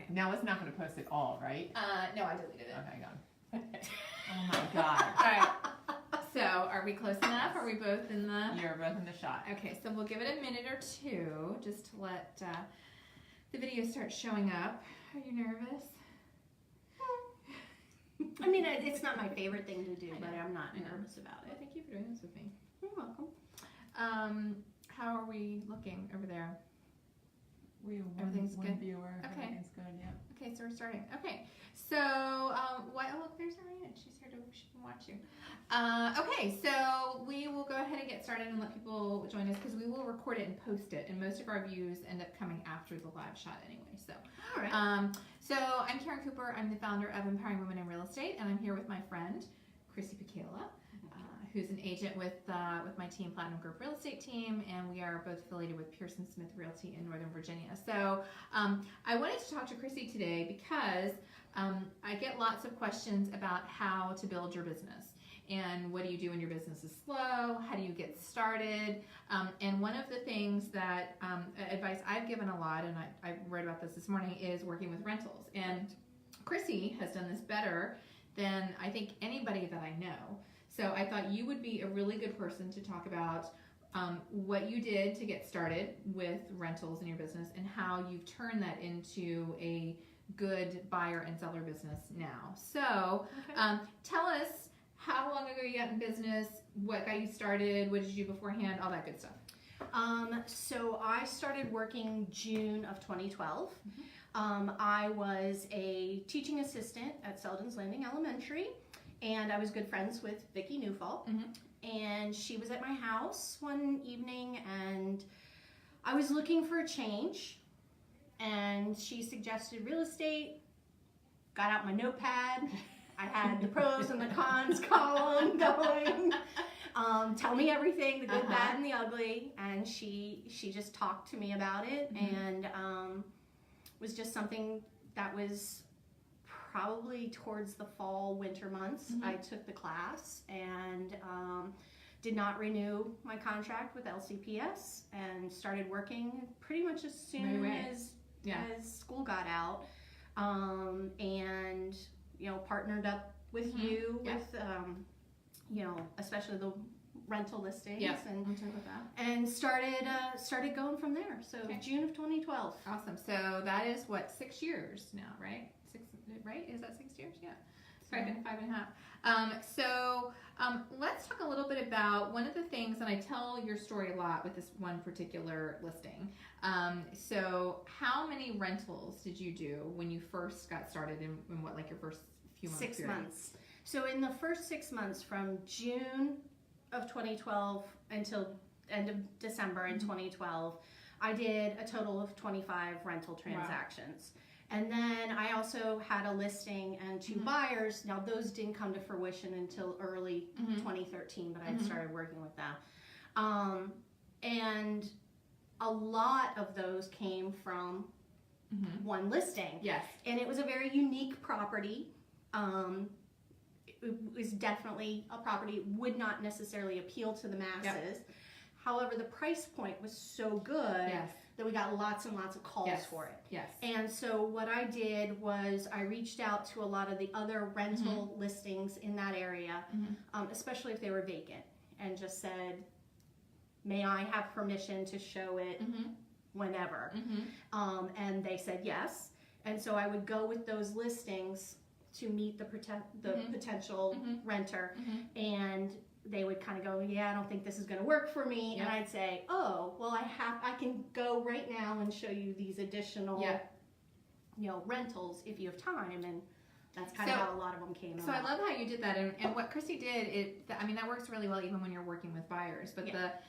Now it's not going to post it all, right? No, I deleted it. Okay, got it. Oh my God. All right. So, are we close enough? Are we both in the... You're both in the shot. Okay, so we'll give it a minute or two just to let the video start showing up. Are you nervous? I mean, it's not my favorite thing to do, but I'm not nervous about Well, it. thank you for doing this with me. You're welcome. How are we looking over there? We Everything's one good? viewer. Okay. Everything's good, yeah. Okay, so we're starting. Okay, so what? Oh, look, there's Ariana. She's here to she can watch you. Okay, so we will go ahead and get started and let people join us because we will record it and post it, and most of our views end up coming after the live shot anyway. So, All right. So I'm Karen Cooper. I'm the founder of Empowering Women in Real Estate, and I'm here with my friend Chrisie Got, who's an agent with my team, Platinum Group Real Estate Team, and we are both affiliated with Pearson Smith Realty in Northern Virginia. So I wanted to talk to Chrisie today because I get lots of questions about how to build your business. And what do you do when your business is slow? How do you get started? And one of the things that advice I've given a lot, and I wrote about this morning, is working with rentals. And Chrisie has done this better than I think anybody that I know. So I thought you would be a really good person to talk about what you did to get started with rentals in your business and how you've turned that into a good buyer and seller business now. So tell us how long ago you got in business, what got you started, what did you do beforehand, all that good stuff. So I started working June of 2012. I was a teaching assistant at Selden's Landing Elementary, and I was good friends with Vicki Newfall. And she was at my house one evening, and I was looking for a change, and she suggested real estate. Got out my notepad. I had the pros and the cons column going. Tell me everything, the good, bad, and the ugly. And she just talked to me about it, and was just something that was probably towards the fall, winter months. I took the class and did not renew my contract with LCPS and started working pretty much as soon as school got out. And partnered up with you with especially the rental listings and started going from there. So June of 2012. Awesome. So that is what, 6 years now, right? Right? Is that 6 years? Yeah. It's probably been 5.5. So let's talk a little bit about one of the things, and I tell your story a lot with this one particular listing. So how many rentals did you do when you first got started in what, like your first few months? 6 months. So in the first 6 months, from June of 2012 until end of December in 2012, I did a total of 25 rental transactions. Wow. And then I also had a listing and 2 buyers. Now those didn't come to fruition until early 2013, but I had started working with them. And a lot of those came from one listing. Yes. And it was a very unique property. It was definitely a property, would not necessarily appeal to the masses. Yep. However, the price point was so good that we got lots and lots of calls for it. Yes. And so what I did was I reached out to a lot of the other rental listings in that area, especially if they were vacant, and just said, may I have permission to show it whenever? And they said yes. And so I would go with those listings to meet the potential renter, and they would kind of go, yeah, I don't think this is going to work for me. Yep. And I'd say, oh, well, I can go right now and show you these additional, rentals if you have time. And that's kind of how a lot of them came So I love how you did that. And what Chrisie did, that works really well even when you're working with buyers. But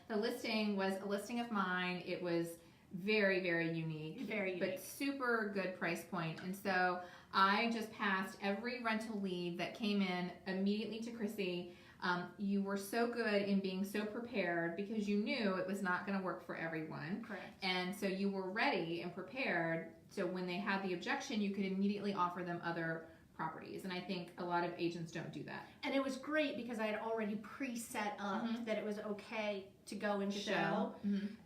the listing was a listing of mine. It was very, very unique. But super good price point. And so I just passed every rental lead that came in immediately to Chrisie. You were so good in being so prepared because you knew it was not going to work for everyone. Correct. And so you were ready and prepared. So when they had the objection, you could immediately offer them other properties. And I think a lot of agents don't do that. And it was great because I had already pre-set up that it was okay to go and show.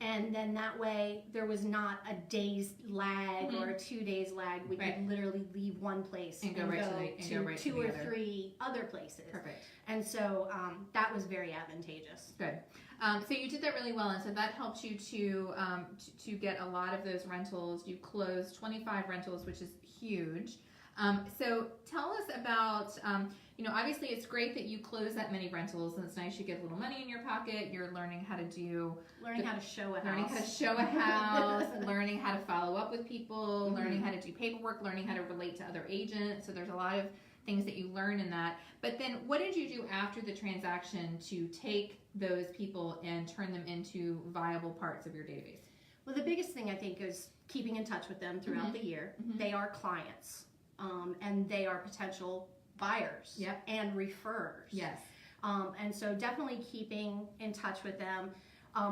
And then that way there was not a day's lag or a 2 days lag. We could literally leave one place and go to two or three other places. Perfect. And so that was very advantageous. Good. So you did that really well, and so that helped you to get a lot of those rentals. You closed 25 rentals, which is huge. So tell us about, obviously it's great that you close that many rentals, and it's nice you get a little money in your pocket. You're learning how to How to show a house. Learning how to show a house, learning how to follow up with people, learning how to do paperwork, learning how to relate to other agents. So there's a lot of things that you learn in that. But then what did you do after the transaction to take those people and turn them into viable parts of your database? Well, the biggest thing I think is keeping in touch with them throughout the year. They are clients, and they are potential buyers and referrers. Yes. And so definitely keeping in touch with them.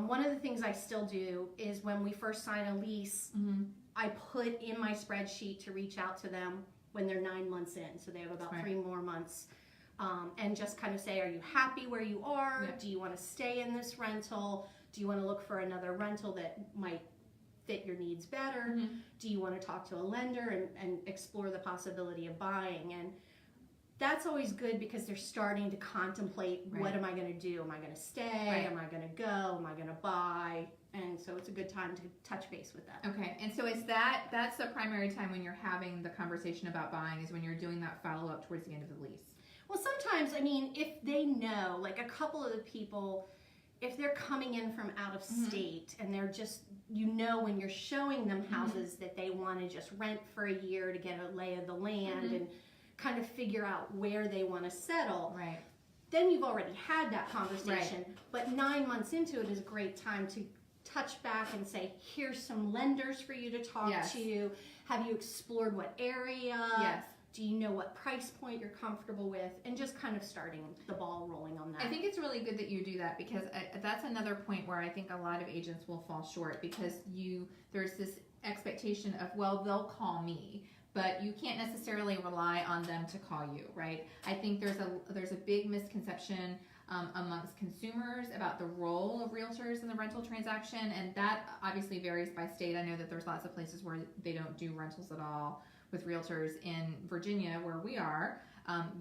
One of the things I still do is when we first sign a lease, I put in my spreadsheet to reach out to them when they're 9 months in. So they have about 3 more months. And just kind of say, are you happy where you are? Do you want to stay in this rental? Do you want to look for another rental that might fit your needs better? Do you want to talk to a lender and explore the possibility of buying? And that's always good because they're starting to contemplate, what am I going to do? Am I going to stay? Am I going to go? Am I going to buy? And so it's a good time to touch base with them. Okay, and so that's the primary time when you're having the conversation about buying, is when you're doing that follow-up towards the end of the lease. Well, sometimes, I mean, if they know, like a couple of the people, if they're coming in from out of state and they're just, when you're showing them houses that they want to just rent for a year to get a lay of the land and kind of figure out where they want to settle, then you've already had that conversation. But 9 months into it is a great time to touch back and say, here's some lenders for you to talk to. Have you explored what area? Do you know what price point you're comfortable with? And just kind of starting the ball rolling on that. I think it's really good that you do that, because that's another point where I think a lot of agents will fall short, because there's this expectation of, well, they'll call me, but you can't necessarily rely on them to call you, right? I think there's a big misconception amongst consumers about the role of realtors in the rental transaction, and that obviously varies by state. I know that there's lots of places where they don't do rentals at all with realtors. In Virginia, where we are,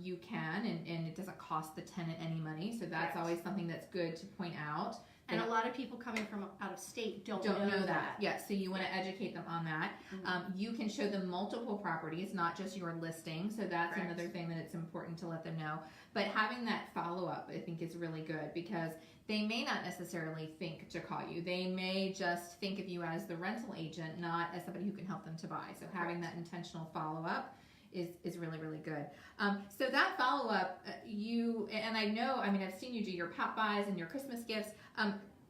you can, and it doesn't cost the tenant any money, so that's always something that's good to point out. And a lot of people coming from out of state don't know that. Yes, so you want to educate them on that. You can show them multiple properties, not just your listing, so that's another thing that it's important to let them know. But having that follow-up, I think, is really good, because they may not necessarily think to call you. They may just think of you as the rental agent, not as somebody who can help them to buy. So having that intentional follow-up is really, really good. So that follow-up, and I've seen you do your pop buys and your Christmas gifts.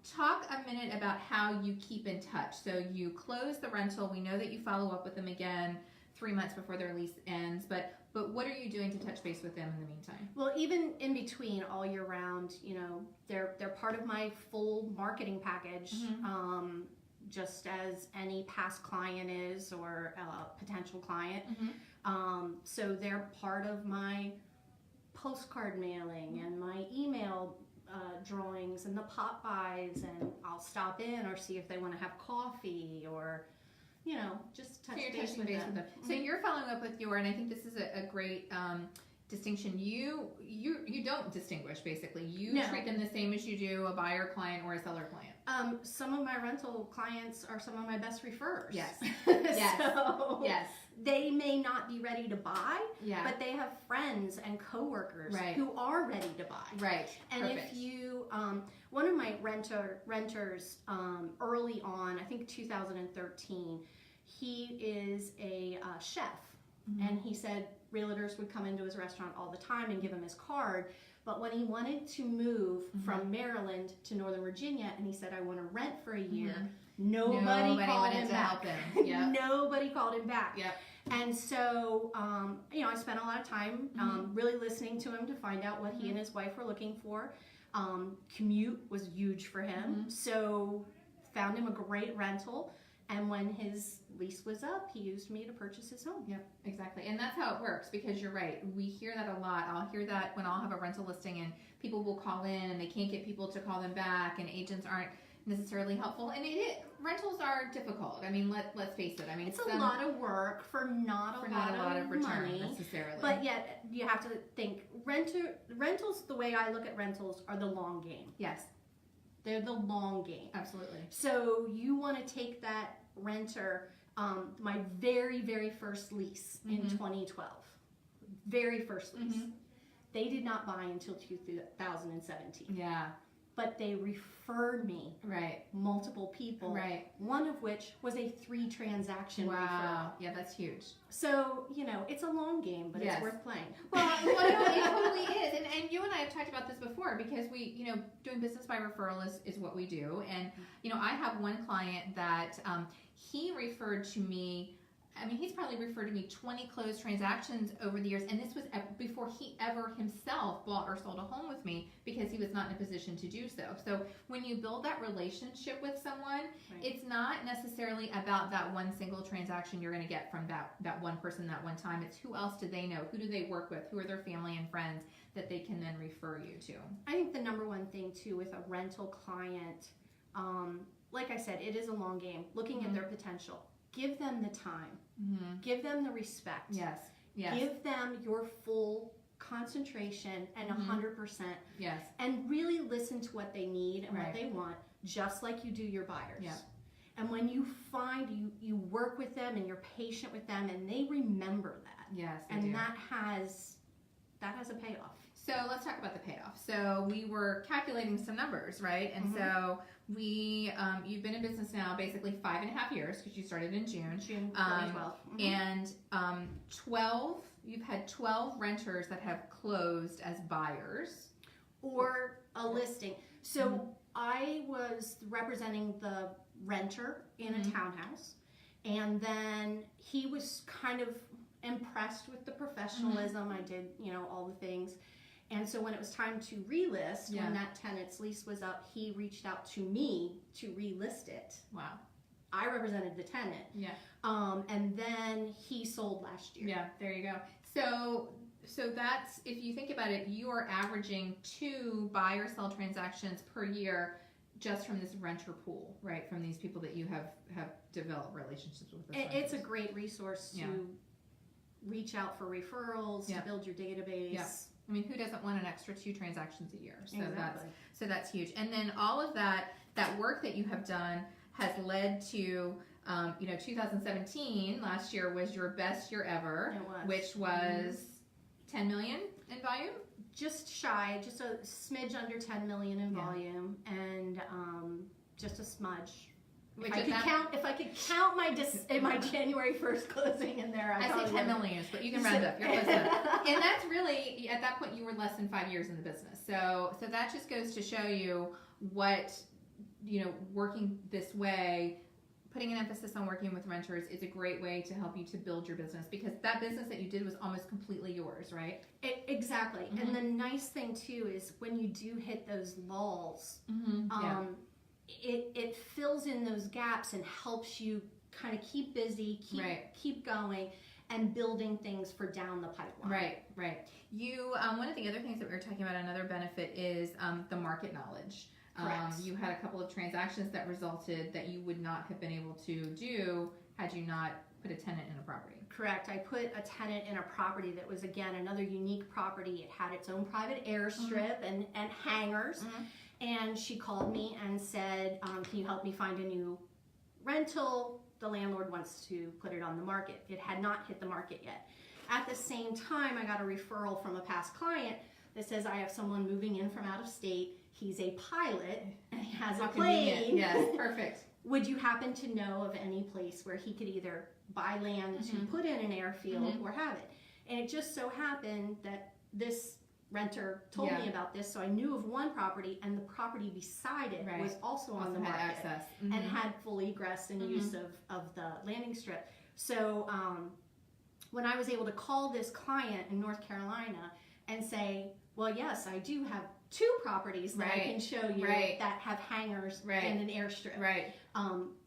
Talk a minute about how you keep in touch. So you close the rental. We know that you follow up with them again 3 months before their lease ends, but what are you doing to touch base with them in the meantime? Well, even in between, all year round, they're part of my full marketing package, just as any past client is, or a potential client. So they're part of my postcard mailing and my email drawings and the pop buys, and I'll stop in or see if they want to have coffee, or just touch base with them. So you're following up with and I think this is a great distinction. You don't distinguish, basically. You treat them the same as you do a buyer client or a seller client. Some of my rental clients are some of my best referrers. Yes. So they may not be ready to buy, but they have friends and coworkers who are ready to buy. And if you, one of my renters early on, I think 2013, he is a chef, and he said realtors would come into his restaurant all the time and give him his card. But when he wanted to move from Maryland to Northern Virginia, and he said, I want to rent for a year, nobody called him back. Nobody called him back. And so, I spent a lot of time really listening to him to find out what he and his wife were looking for. Commute was huge for him, so found him a great rental. And when his lease was up, he used me to purchase his home. Yep, exactly. And that's how it works, because you're right. We hear that a lot. I'll hear that when I'll have a rental listing and people will call in and they can't get people to call them back, and agents aren't necessarily helpful. And rentals are difficult. I mean, let's face it. I mean, It's a lot of work for not a lot of return money. necessarily. But yet, you have to think, rentals, the way I look at rentals, are the long game. yes, They're the long game. absolutely. So you want to take that renter, my very, very first lease in 2012. Very first lease. They did not buy until 2017. Yeah, But they referred me right, multiple people. right. One of which was a 3-transaction referral. Wow, yeah, that's huge. So, it's a long game, but Yes. it's worth playing. Well, it totally is. And you and I have talked about this before, because we, doing business by referral is what we do. And, I have one client that he referred to me. I mean, he's probably referred to me 20 closed transactions over the years. And this was before he ever himself bought or sold a home with me, because he was not in a position to do so. So when you build that relationship with someone, it's not necessarily about that one single transaction you're going to get from that one person that one time. It's who else do they know? Who do they work with? Who are their family and friends that they can then refer you to? I think the number one thing, too, with a rental client, like I said, it is a long game. Looking at their potential. Give them the time. Give them the respect. Yes. Yes. Give them your full concentration and 100%. Yes. And really listen to what they need and Right. what they want, just like you do your buyers. Yeah. And when you find you work with them and you're patient with them, and they remember that. Yes. They And do. that has a payoff. So let's talk about the payoff. So we were calculating some numbers, right? And so you've been in business now basically 5.5 years, because you started in June. June 2012. And you've had 12 renters that have closed as buyers. Or a listing. So I was representing the renter in a townhouse, and then he was kind of impressed with the professionalism. I did, all the things. And so when it was time to relist, when that tenant's lease was up, he reached out to me to relist it. Wow. I represented the tenant. Yeah. And then he sold last year. Yeah, there you go. So that's, if you think about it, you are averaging 2 buy or sell transactions per year just from this renter pool, right? From these people that you have developed relationships with. It's a great resource to reach out for referrals, to build your database. Yeah. I mean, who doesn't want an extra 2 transactions a year? So Exactly. that's huge. And then all of that work that you have done has led to, 2017 last year was your best year ever, It was. which was 10 million in volume. Just shy, just a smidge under 10 million in volume, and just a smudge. If I could count my January 1st closing in there, I say 10 million, but you can round up. You're close enough. And that's really, at that point, you were less than 5 years in the business. So that just goes to show you what, working this way, putting an emphasis on working with renters is a great way to help you to build your business, because that business that you did was almost completely yours, right? Exactly. And the nice thing, too, is when you do hit those lulls, it fills in those gaps and helps you kind of keep busy, keep going, and building things for down the pipeline. Right. You, one of the other things that we were talking about, another benefit is the market knowledge. You had a couple of transactions that resulted that you would not have been able to do had you not put a tenant in a property. Correct. I put a tenant in a property that was, again, another unique property. It had its own private airstrip and hangars. And she called me and said, can you help me find a new rental? The landlord wants to put it on the market. It had not hit the market yet. At the same time, I got a referral from a past client that says, I have someone moving in from out of state. He's a pilot and he has a plane. Yes, perfect. Would you happen to know of any place where he could either buy land to put in an airfield or have it? And it just so happened that this renter told me about this, so I knew of one property, and the property beside it was also on the market, had access. and had full egress and use of the landing strip. So when I was able to call this client in North Carolina and say, well, yes, I do have 2 properties that I can show you that have hangars and an airstrip. Right.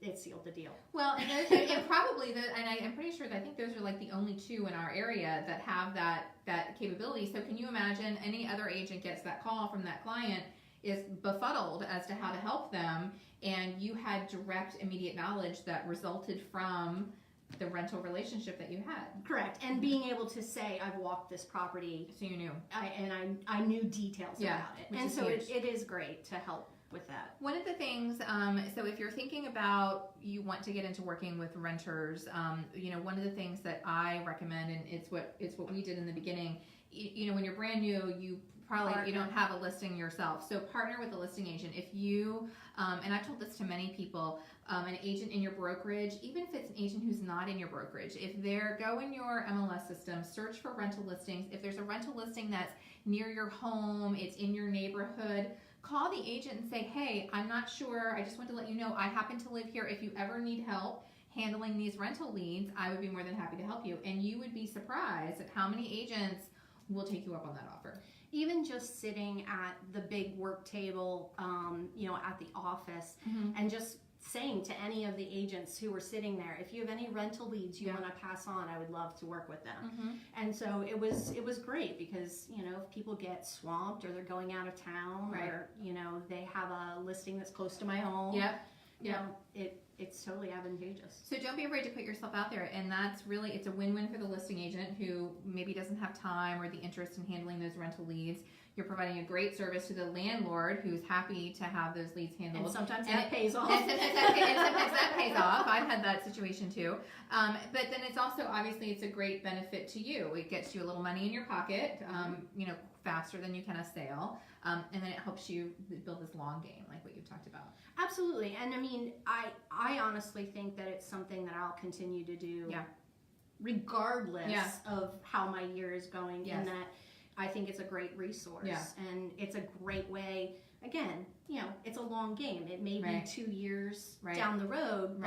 It sealed the deal. Well, and probably I'm pretty sure that I think those are like the only 2 in our area that have that capability. So can you imagine any other agent gets that call from that client, is befuddled as to how to help them, and you had direct, immediate knowledge that resulted from the rental relationship that you had. Correct. And being able to say, I've walked this property. So you knew. I knew details about it. Which And is so huge. it is great to help with that. One of the things, so if you're thinking about, you want to get into working with renters, one of the things that I recommend, and it's what we did in the beginning, when you're brand new, you don't have a listing yourself. So partner with a listing agent. If you, and I've told this to many people, an agent in your brokerage, even if it's an agent who's not in your brokerage, if go in your MLS system, search for rental listings. If there's a rental listing that's near your home, it's in your neighborhood, call the agent and say, hey, I'm not sure. I just want to let you know I happen to live here. If you ever need help handling these rental leads, I would be more than happy to help you. And you would be surprised at how many agents will take you up on that offer. Even just sitting at the big work table, at the office, and just saying to any of the agents who were sitting there, if you have any rental leads you want to pass on, I would love to work with them. And so it was great because, if people get swamped or they're going out of town or, they have a listing that's close to my home, it's totally advantageous. So don't be afraid to put yourself out there, and it's a win-win for the listing agent who maybe doesn't have time or the interest in handling those rental leads. You're providing a great service to the landlord who's happy to have those leads handled. And sometimes that pays off. And sometimes that pays off. I've had that situation too. But then it's also, obviously, it's a great benefit to you. It gets you a little money in your pocket, faster than you can a sale. And then it helps you build this long game, like what you've talked about. Absolutely. And I mean, I honestly think that it's something that I'll continue to do regardless of how my year is going, in that I think it's a great resource and it's a great way. Again, it's a long game. It may be 2 years down the road,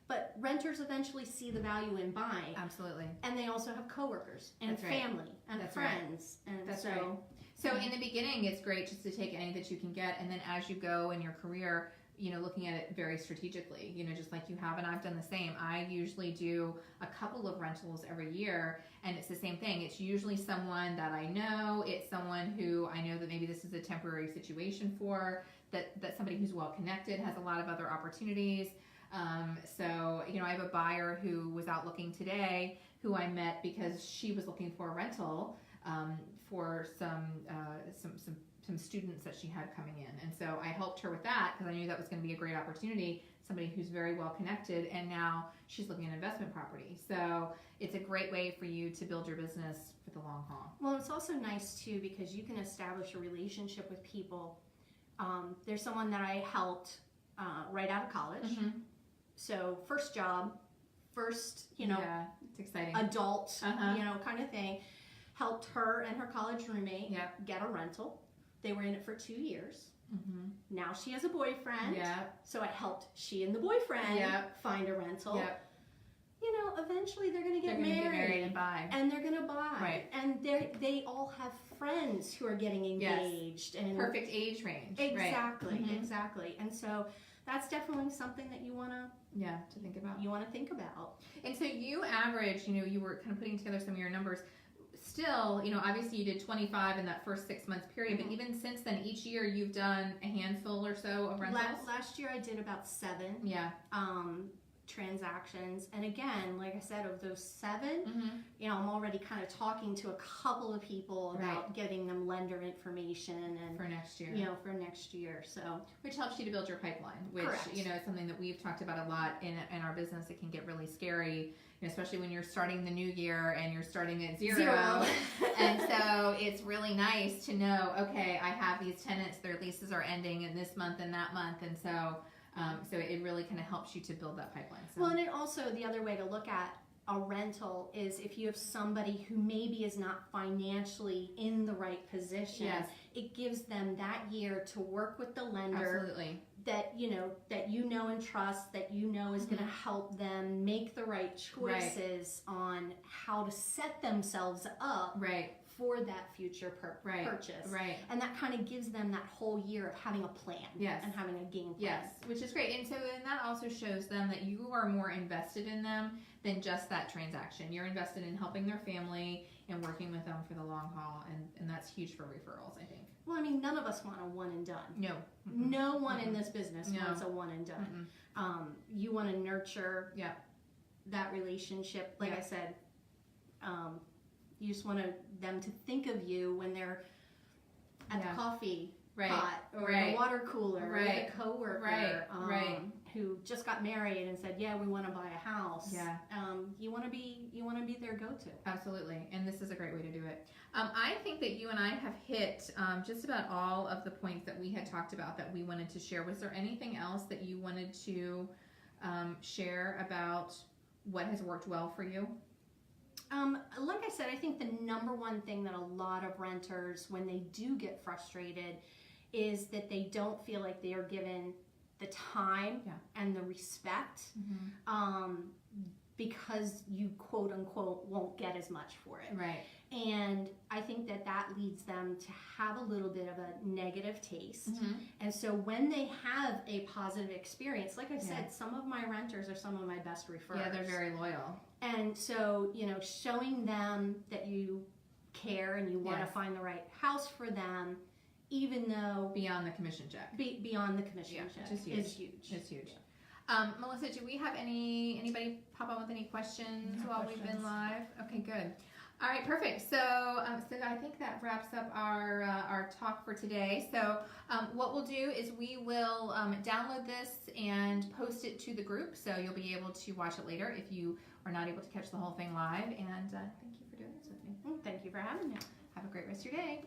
but renters eventually see the value in buying. Absolutely. And they also have coworkers and family and friends. And So in the beginning, it's great just to take any that you can get, and then as you go in your career, looking at it very strategically, just like you have, and I've done the same. I usually do a couple of rentals every year, and it's the same thing. It's usually someone that I know. It's someone who I know that maybe this is a temporary situation for, that somebody who's well connected, has a lot of other opportunities. So, I have a buyer who was out looking today, who I met because she was looking for a rental for some students that she had coming in. And so I helped her with that because I knew that was going to be a great opportunity, somebody who's very well connected, and now she's looking at investment property. So it's a great way for you to build your business for the long haul. Well, it's also nice too because you can establish a relationship with people. There's someone that I helped right out of college. So first job, first, it's exciting. adult, kind of thing. Helped her and her college roommate get a rental. They were in it for 2 years. Now she has a boyfriend. So I helped she and the boyfriend find a rental. Eventually they're going to get married and buy. And they're going to buy. Right. And they all have friends who are getting engaged. And perfect age range. Exactly, exactly. And so that's definitely something that you want to think about. And so you average, you were kind of putting together some of your numbers. Still, obviously you did 25 in that first 6 month period, but even since then, each year you've done a handful or so of rentals? Last year I did about 7 transactions. And again, like I said, of those 7, I'm already kind of talking to a couple of people about getting them lender information and for next year. So which helps you to build your pipeline, which is something that we've talked about a lot in our business. It can get really scary, especially when you're starting the new year and you're starting at zero. And so it's really nice to know, okay, I have these tenants, their leases are ending in this month and that month, and so it really kind of helps you to build that pipeline. So. Well, and it also, the other way to look at a rental is if you have somebody who maybe is not financially in the right position, it gives them that year to work with the lender, that you know and trust, that you know is going to help them make the right choices on how to set themselves up for that future purchase. Right. And that kind of gives them that whole year of having a plan and having a game plan. Yes, which is great. And so then that also shows them that you are more invested in them than just that transaction. You're invested in helping their family and working with them for the long haul, and that's huge for referrals, I think. Well, I mean, none of us want a one and done. No. No one in this business wants a one and done. You want to nurture that relationship. Like I said, you just want them to think of you when they're at the coffee pot or the water cooler or the coworker who just got married and said, "Yeah, we want to buy a house." Yeah. You want to be their go-to. Absolutely, and this is a great way to do it. I think that you and I have hit just about all of the points that we had talked about that we wanted to share. Was there anything else that you wanted to share about what has worked well for you? Like I said, I think the number one thing that a lot of renters, when they do get frustrated, is that they don't feel like they are given the time and the respect because you quote unquote won't get as much for it. Right. And I think that leads them to have a little bit of a negative taste. And so when they have a positive experience, like I said, some of my renters are some of my best referrers. Yeah, they're very loyal. And so, showing them that you care and you want to find the right house for them, even though beyond the commission check. Beyond the commission check is huge. It's huge. Melissa, do we have anybody pop on with any questions while we've been live? Okay, good. All right, perfect. So I think that wraps up our talk for today. So what we'll do is we will download this and post it to the group, so you'll be able to watch it later if you are not able to catch the whole thing live. And thank you for doing this with me. Thank you for having me. Have a great rest of your day.